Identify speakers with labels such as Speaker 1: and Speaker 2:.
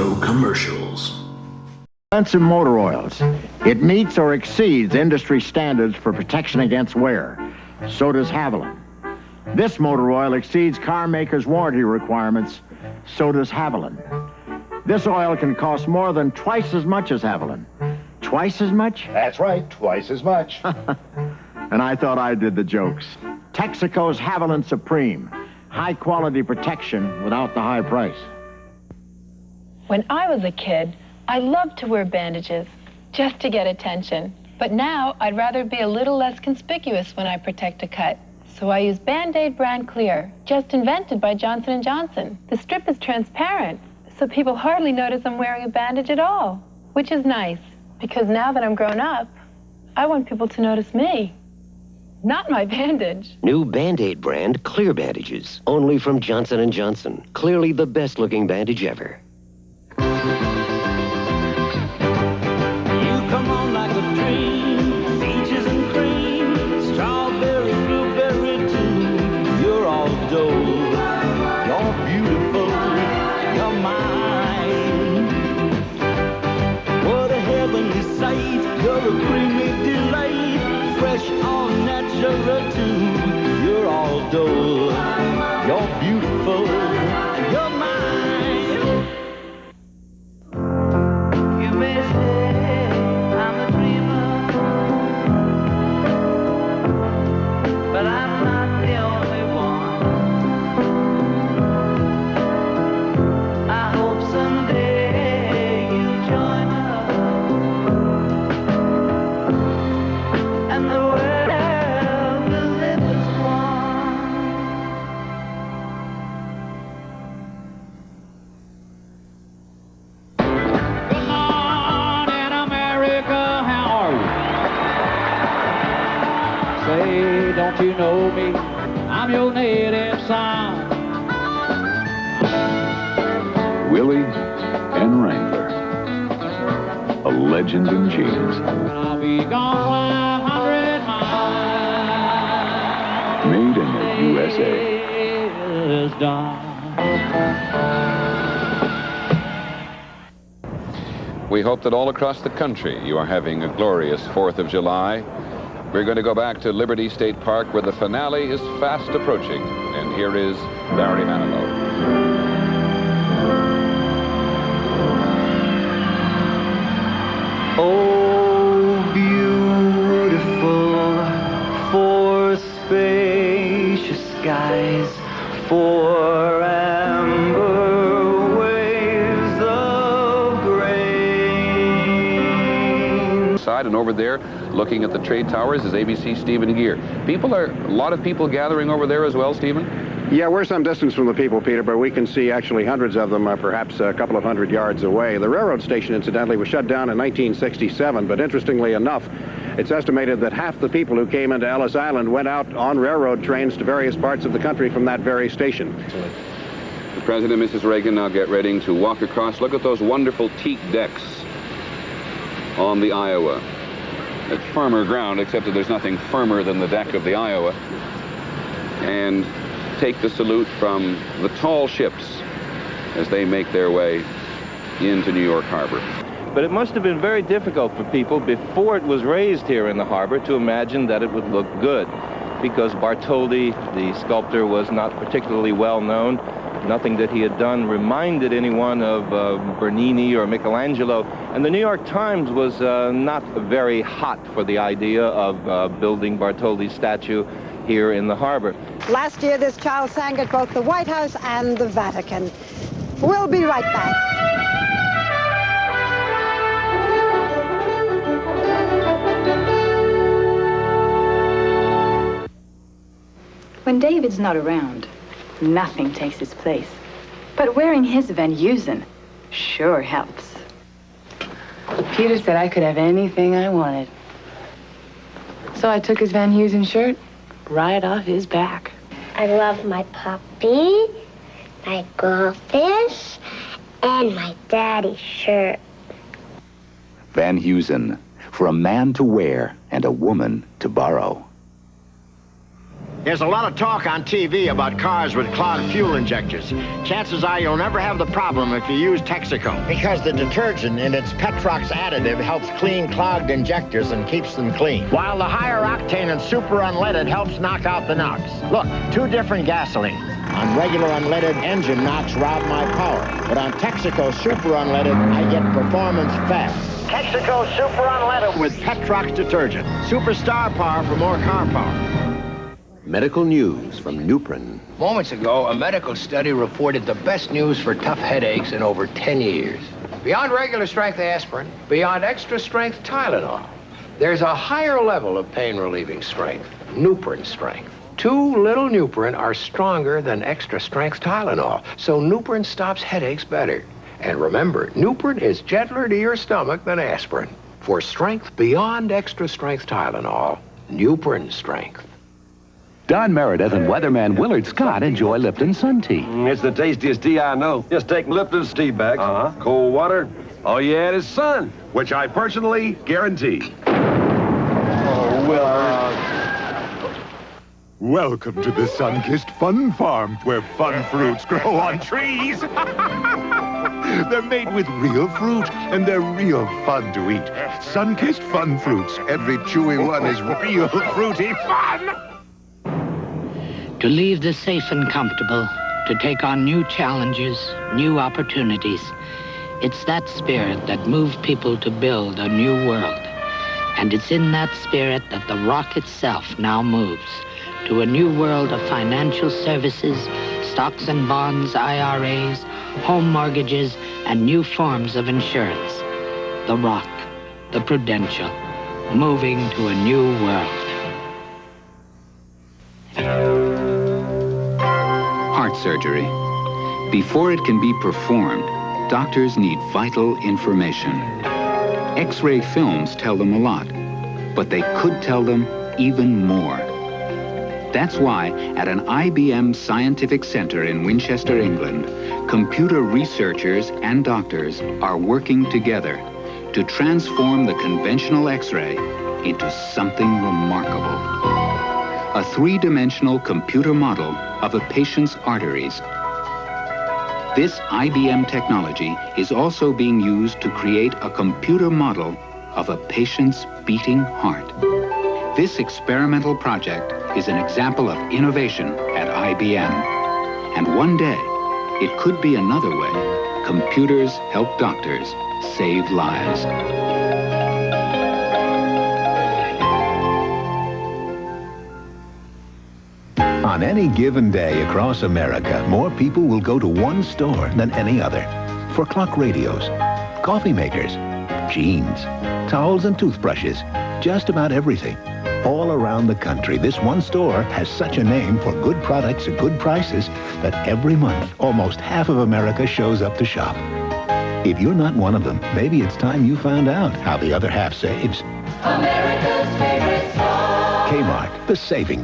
Speaker 1: No commercials.
Speaker 2: Expensive motor oils. It meets or exceeds industry standards for protection against wear. So does Haviland. This motor oil exceeds car makers' warranty requirements. So does Haviland. This oil can cost more than twice as much as Haviland. Twice as much?
Speaker 3: That's right, twice as much.
Speaker 2: And I thought I did the jokes. Texaco's Haviland Supreme. High-quality protection without the high price.
Speaker 4: When I was a kid, I loved to wear bandages just to get attention. But now I'd rather be a little less conspicuous when I protect a cut. So I use Band-Aid Brand Clear, just invented by Johnson & Johnson. The strip is transparent, so people hardly notice I'm wearing a bandage at all, which is nice, because now that I'm grown up, I want people to notice me, not my bandage.
Speaker 5: New Band-Aid brand Clear bandages, only from Johnson & Johnson. Clearly the best-looking bandage ever.
Speaker 6: Come on like a dream, peaches and cream, strawberry, blueberry too. You're all dough, you're beautiful, you're mine. What a heavenly sight, you're a creamy delight, fresh, all natural too. You're all dough, you're beautiful, you're mine. You may say but I'm not the only one. I hope someday you'll join us and the world will live as one. Good morning, America, how are you? Say, don't you know me? I'm your native son.
Speaker 7: Willie and Wrangler, a legend in jeans.
Speaker 6: I'll be gone 500 miles.
Speaker 7: Made in the USA.
Speaker 6: Is done.
Speaker 8: We hope that all across the country you are having a glorious 4th of July. We're going to go back to Liberty State Park where the finale is fast approaching. And here is Barry Manilow.
Speaker 6: Oh, beautiful, for spacious skies, for amber waves of grain.
Speaker 8: Side and over there, looking at the trade towers, is ABC Stephen Gear. A lot of people gathering over there as well, Stephen?
Speaker 9: Yeah, we're some distance from the people, Peter, but we can see actually hundreds of them, perhaps a couple of hundred yards away. The railroad station, incidentally, was shut down in 1967, but interestingly enough, it's estimated that half the people who came into Ellis Island went out on railroad trains to various parts of the country from that very station.
Speaker 8: The President and Mrs. Reagan now get ready to walk across. Look at those wonderful teak decks on the Iowa. It's firmer ground, except that there's nothing firmer than the deck of the Iowa. And take the salute from the tall ships as they make their way into New York Harbor.
Speaker 10: But it must have been very difficult for people before it was raised here in the harbor to imagine that it would look good, because Bartholdi, the sculptor, was not particularly well known. Nothing that he had done reminded anyone of Bernini or Michelangelo, and the New York Times was not very hot for the idea of building Bartholdi's statue here in the harbor.
Speaker 11: Last year, this child sang at both the White House and the Vatican. We'll be right back.
Speaker 12: When David's not around, nothing takes his place. But wearing his Van Heusen sure helps.
Speaker 13: Peter said I could have anything I wanted. So I took his Van Heusen shirt right off his back.
Speaker 14: I love my puppy, my goldfish, and my daddy's shirt.
Speaker 15: Van Heusen, for a man to wear and a woman to borrow.
Speaker 2: There's a lot of talk on TV about cars with clogged fuel injectors. Chances are you'll never have the problem if you use Texaco. Because the detergent in its Petrox additive helps clean clogged injectors and keeps them clean. While the higher octane and super unleaded helps knock out the knocks. Look, 2 different gasolines. On regular unleaded, engine knocks rob my power. But on Texaco Super Unleaded, I get performance fast. Texaco Super Unleaded with Petrox detergent. Superstar power for more car power.
Speaker 5: Medical news from Nuprin.
Speaker 1: Moments ago, a medical study reported the best news for tough headaches in over 10 years. Beyond regular strength aspirin, beyond extra strength Tylenol, there's a higher level of pain-relieving strength, Nuprin strength. 2 little Nuprin are stronger than extra strength Tylenol, so Nuprin stops headaches better. And remember, Nuprin is gentler to your stomach than aspirin. For strength beyond extra strength Tylenol, Nuprin strength.
Speaker 16: Don Meredith and weatherman Willard Scott enjoy Lipton Sun Tea.
Speaker 17: It's the tastiest tea I know. Just take Lipton's tea bags, cold water, all you add is sun, which I personally guarantee.
Speaker 7: Oh, Willard. Welcome to the sun-kissed Fun Farm, where fun fruits grow on trees. They're made with real fruit, and they're real fun to eat. Sun-kissed Fun Fruits. Every chewy one is real fruity fun.
Speaker 18: To leave the safe and comfortable, to take on new challenges, new opportunities. It's that spirit that moved people to build a new world. And it's in that spirit that the rock itself now moves to a new world of financial services, stocks and bonds, IRAs, home mortgages, and new forms of insurance. The rock, the Prudential, moving to a new world.
Speaker 19: Heart surgery. Before it can be performed, doctors need vital information. X-ray films tell them a lot, but they could tell them even more. That's why at an IBM scientific center in Winchester, England, computer researchers and doctors are working together to transform the conventional X-ray into something remarkable. A 3-dimensional computer model of a patient's arteries. This IBM technology is also being used to create a computer model of a patient's beating heart. This experimental project is an example of innovation at IBM. And one day, it could be another way computers help doctors save lives.
Speaker 20: On any given day across America, more people will go to one store than any other. For clock radios, coffee makers, jeans, towels and toothbrushes, just about everything. All around the country, this one store has such a name for good products at good prices that every month, almost half of America shows up to shop. If you're not one of them, maybe it's time you found out how the other half saves.
Speaker 21: America's favorite store.
Speaker 20: Kmart, the saving